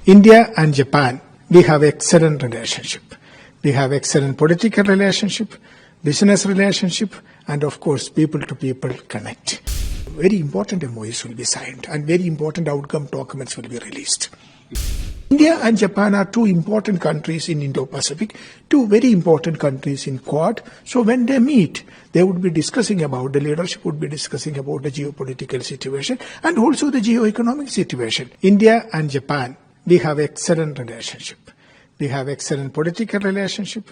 India and Japan, we have excellent relationship. We have excellent political relationship, business relationship, and of course, people-to-people connect. Very important MoUs will be signed and very important outcome documents will be released. India and Japan are two important countries in Indo-Pacific, two very important countries in Quad. So when they meet, they would be discussing about, the leadership would be discussing about the geopolitical situation and also the geo-economic situation. India and Japan, we have excellent relationship. We have excellent political relationship,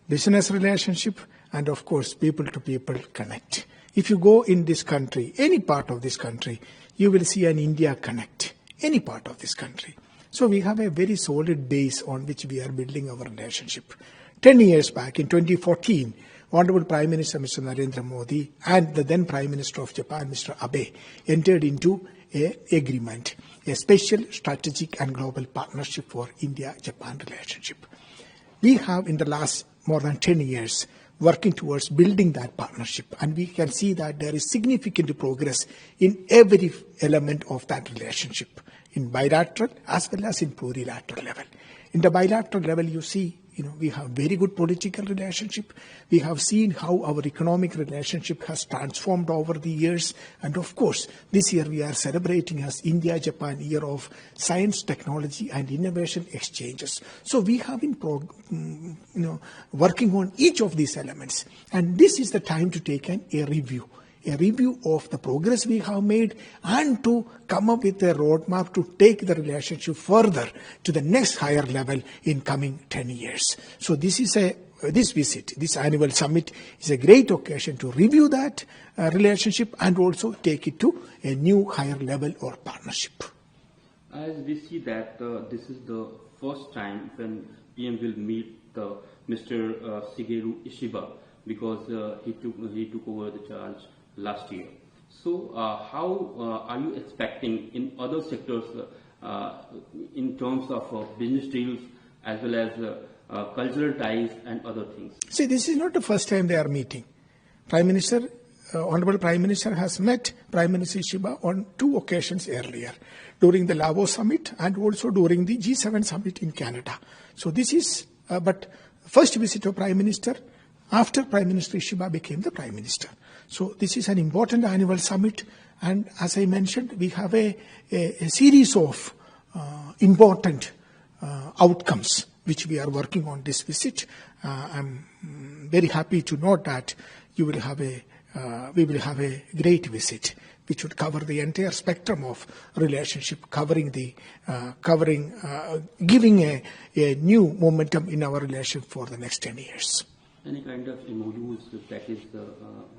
business relationship, and of course, people-to-people connect. If you go in this country, any part of this country, you will see an India connect, any part of this country. So we have a very solid base on which we are building our relationship. 10 years back, in 2014, Honorable Prime Minister Mr. Narendra Modi and the then Prime Minister of Japan, Mr. Abe, entered into an agreement, a special strategic and global partnership for India-Japan relationship. We have in the last more than 10 years working towards building that partnership, and we can see that there is significant progress in every element of that relationship, in bilateral as well as in plurilateral level. In the bilateral level, you see, we have very good political relationship. We have seen how our economic relationship has transformed over the years. And of course, this year we are celebrating as India-Japan Year of Science, Technology and Innovation Exchanges. So we have been working on each of these elements. And this is the time to take a review of the progress we have made and to come up with a roadmap to take the relationship further to the next higher level in coming 10 years. So this visit, this annual summit is a great occasion to review that relationship and also take it to a new higher level or partnership. As we see that this is the first time when PM will meet Mr. Shigeru because he took over the charge last year. So how are you expecting in other sectors in terms of business deals as well as cultural ties and other things? See, this is not the first time they are meeting. Honorable Prime Minister has met Prime Minister Shiba on 2 occasions earlier, during the Davos summit and also during the G7 summit in Canada. So this is, but first visit of Prime Minister after Prime Minister Shiba became the Prime Minister. So this is an important annual summit, and as I mentioned, we have a series of important outcomes which we are working on this visit. I'm very happy to note that we will have a great visit which would cover the entire spectrum of relationship, giving a new momentum in our relationship for the next 10 years. Any kind of MoUs that is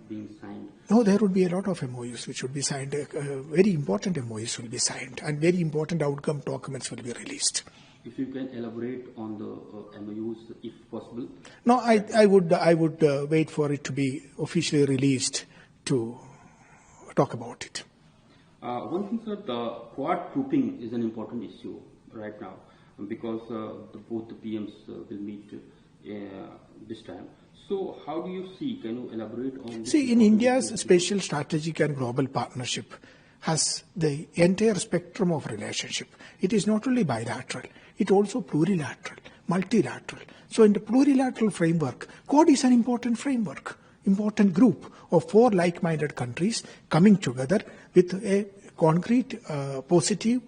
being signed? No, there would be a lot of MoUs which would be signed. Very important MoUs will be signed and very important outcome documents will be released. If you can elaborate on the MoUs, if possible. No, I would wait for it to be officially released to talk about it. One thing, sir, the Quad grouping is an important issue right now because both the PMs will meet this time. So how do you see, can you elaborate on this? See, in India's special strategic and global partnership has the entire spectrum of relationship. It is not only bilateral, it also plurilateral, multilateral. So in the plurilateral framework, Quad is an important framework, important group of 4 like-minded countries coming together with a concrete, positive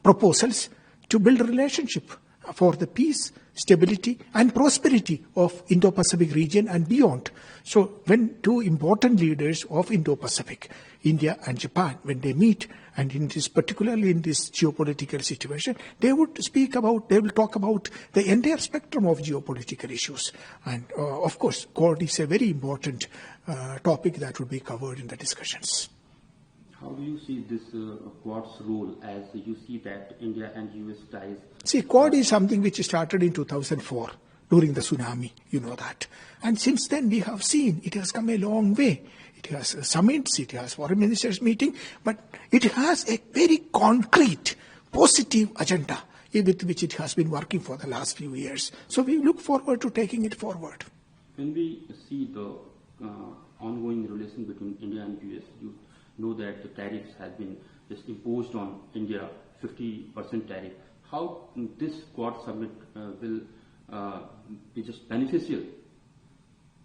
proposals to build a relationship for the peace, stability and prosperity of Indo-Pacific region and beyond. So when 2 important leaders of Indo-Pacific, India and Japan, when they meet, and particularly in this geopolitical situation, they will talk about the entire spectrum of geopolitical issues. And of course, Quad is a very important topic that will be covered in the discussions. How do you see this Quad's role as you see that India and US ties? See, Quad is something which started in 2004 during the tsunami, you know that. And since then we have seen it has come a long way. It has summits, it has foreign ministers meeting, but it has a very concrete, positive agenda with which it has been working for the last few years. So we look forward to taking it forward. When we see the ongoing relation between India and US, you know that the tariffs have been just imposed on India 50% tariff. How this Quad summit will be just beneficial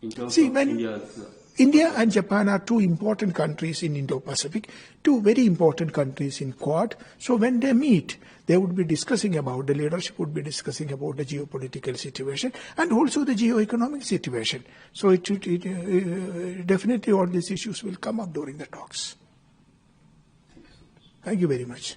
in terms of India's... India and Japan are two important countries in Indo-Pacific, two very important countries in Quad. So when they meet, they would be discussing about, the leadership would be discussing about the geopolitical situation and also the geo-economic situation. So definitely all these issues will come up during the talks. Thank you very much.